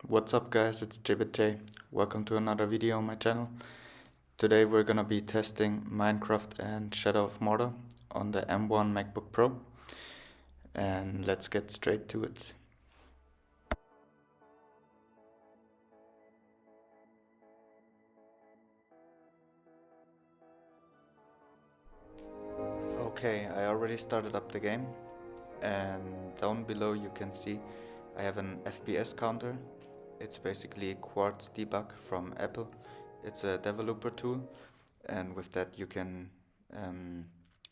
What's up guys, it's JBJ. Welcome to another video on my channel. Today we're gonna be testing Minecraft and Shadow of Mordor on the M1 MacBook Pro. And let's get straight to it. Okay, I already started up the game, and down below you can see I have an FPS counter. It's basically Quartz Debug from Apple. It's a developer tool, and with that you can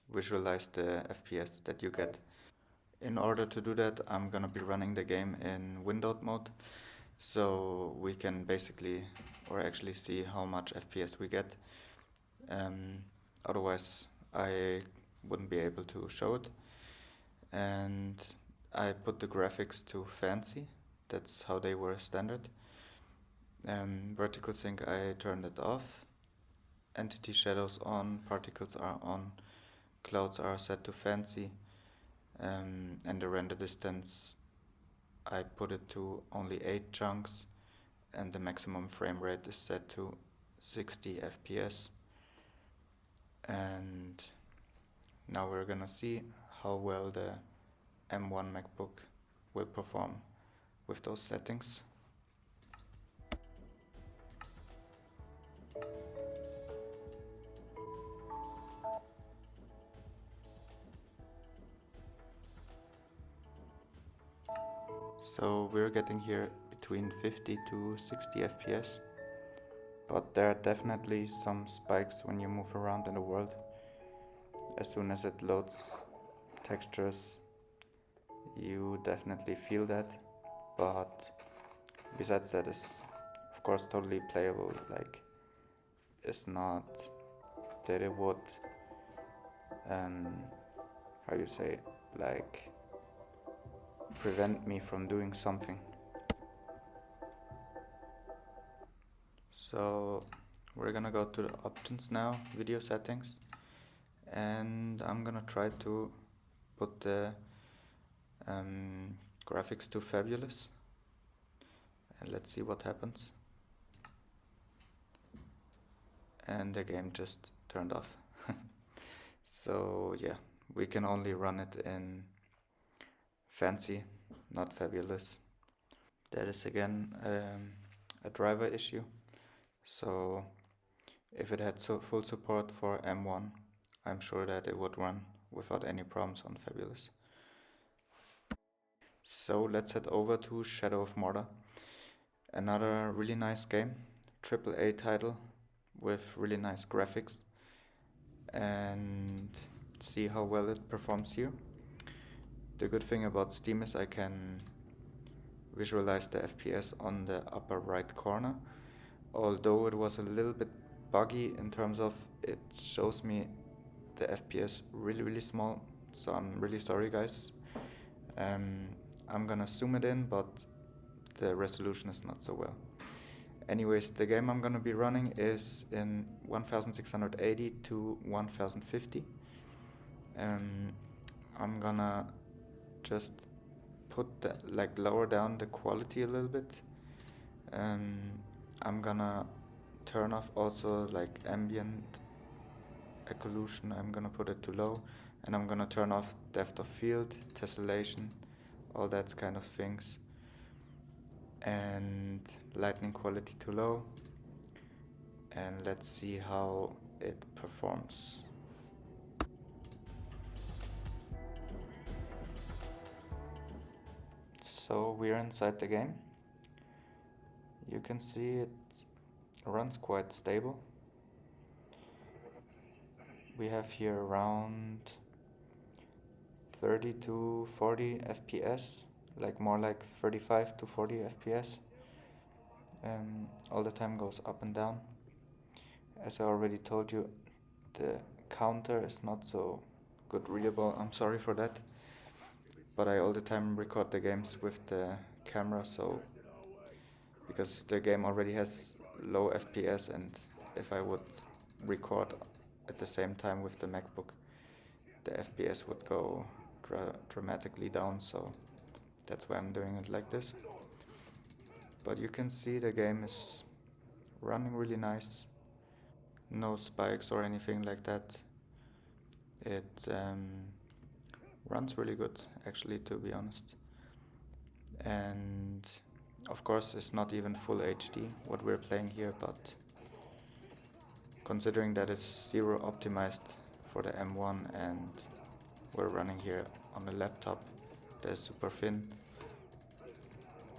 visualize the FPS that you get. In order to do that, I'm gonna be running the game in windowed mode, so we can basically, or actually see how much FPS we get. Otherwise, I wouldn't be able to show it. And I put the graphics to fancy. That's how they were standard. Vertical sync, I turned it off. Entity shadows on, particles are on, clouds are set to fancy. And the render distance, I put it to only 8 chunks, and the maximum frame rate is set to 60 FPS. And now we're gonna see how well the M1 MacBook will perform with those settings. So we're getting here between 50 to 60 FPS, but there are definitely some spikes when you move around in the world. As soon as it loads textures, you definitely feel that, but besides that, it's of course totally playable. Like, it's not that it would how you say, like, prevent me from doing something. So we're gonna go to the options now, video settings, and I'm gonna try to put the graphics to fabulous, and let's see what happens. And the game just turned off. So yeah, we can only run it in fancy, not fabulous. That is again a driver issue. So if it had full support for M1, I'm sure that it would run without any problems on fabulous. So let's head over to Shadow of Mordor. Another really nice game, AAA title with really nice graphics, and see how well it performs here. The good thing about Steam is I can visualize the FPS on the upper right corner, although it was a little bit buggy in terms of it shows me the FPS really small, so I'm really sorry guys. I'm gonna zoom it in, but the resolution is not so well. Anyways, the game I'm gonna be running is in 1680 to 1050. I'm gonna just put the, lower down the quality a little bit. I'm gonna turn off also like ambient occlusion. I'm gonna put it to low, and I'm gonna turn off depth of field, tessellation, all that kind of things, and lightning quality to low, and let's see how it performs. So we're inside the game. You can see it runs quite stable. We have here around 30 to 40 FPS, like more like 35 to 40 FPS. All the time goes up and down. As I already told you, the counter is not so good readable. I'm sorry for that, but I all the time record the games with the camera, so because the game already has low FPS, and if I would record at the same time with the MacBook, the FPS would go dramatically down, so that's why I'm doing it like this. But you can see the game is running really nice. No spikes or anything like that. It runs really good, actually, to be honest. And of course it's not even full HD what we're playing here, but considering that it's zero optimized for the M1 and we're running here on a laptop that is super thin,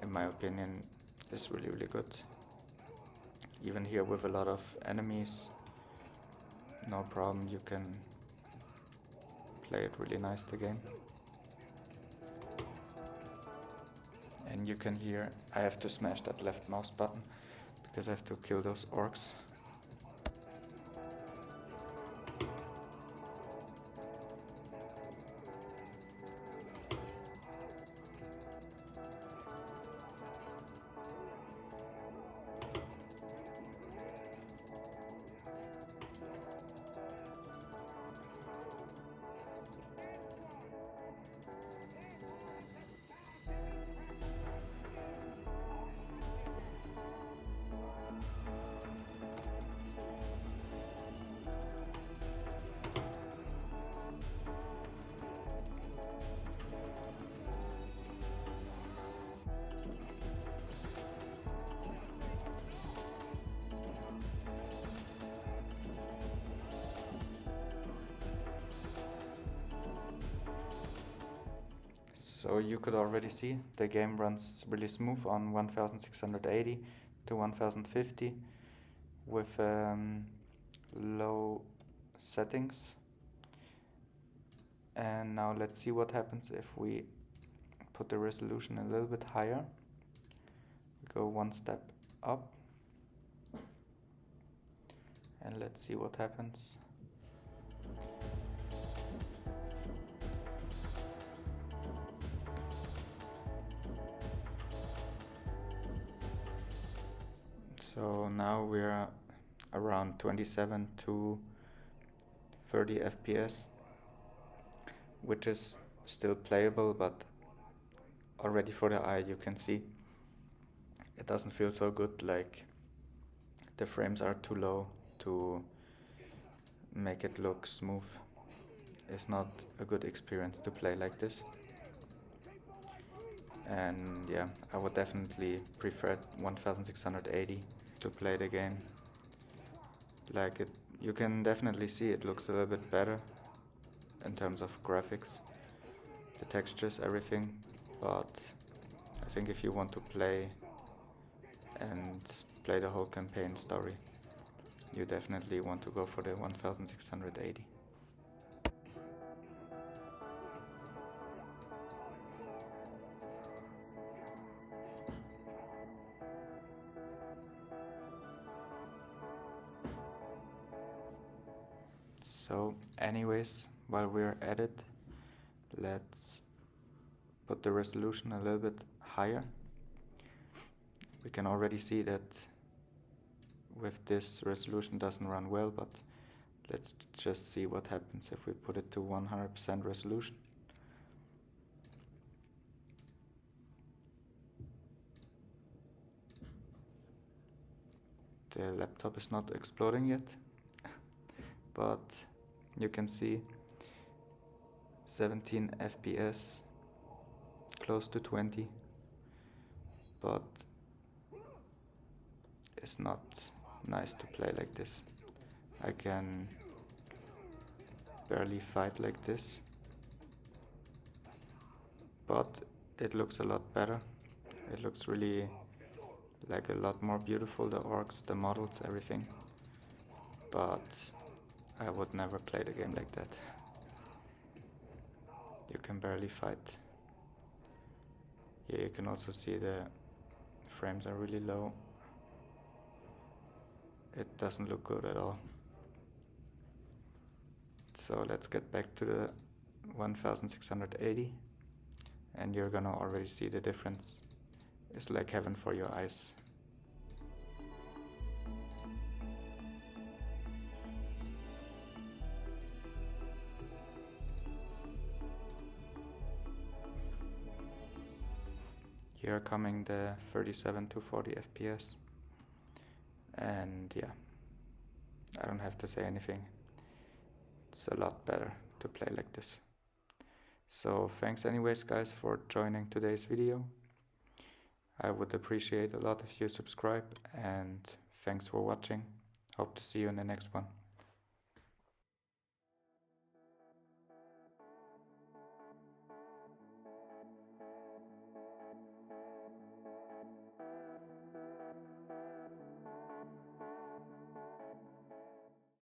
in my opinion, is really good. Even here with a lot of enemies, no problem, you can play it really nice, the game. And you can hear I have to smash that left mouse button because I have to kill those orcs. So you could already see the game runs really smooth on 1680 to 1050 with low settings. And now let's see what happens if we put the resolution a little bit higher. Go one step up and let's see what happens. So now we're around 27 to 30 FPS, which is still playable, but already for the eye you can see it doesn't feel so good, like the frames are too low to make it look smooth. It's not a good experience to play like this. And yeah, I would definitely prefer 1680 to play the game. Like it, you can definitely see it looks a little bit better in terms of graphics, the textures, everything. But I think if you want to play and play the whole campaign story, you definitely want to go for the 1680. So anyways, while we're at it, let's put the resolution a little bit higher. We can already see that with this resolution doesn't run well, but let's just see what happens if we put it to 100% resolution. The laptop is not exploding yet, but you can see 17 FPS, close to 20, but it's not nice to play like this. I can barely fight like this, but it looks a lot better. It looks really like a lot more beautiful, the orcs, the models, everything. But I would never play the game like that. You can barely fight. Here you can also see the frames are really low. It doesn't look good at all. So let's get back to the 1680 and you're gonna already see the difference. It's like heaven for your eyes. Here coming the 37 to 40 FPS. And yeah, I don't have to say anything. It's a lot better to play like this. So thanks anyways guys for joining today's video. I would appreciate a lot if you subscribe, and thanks for watching. Hope to see you in the next one.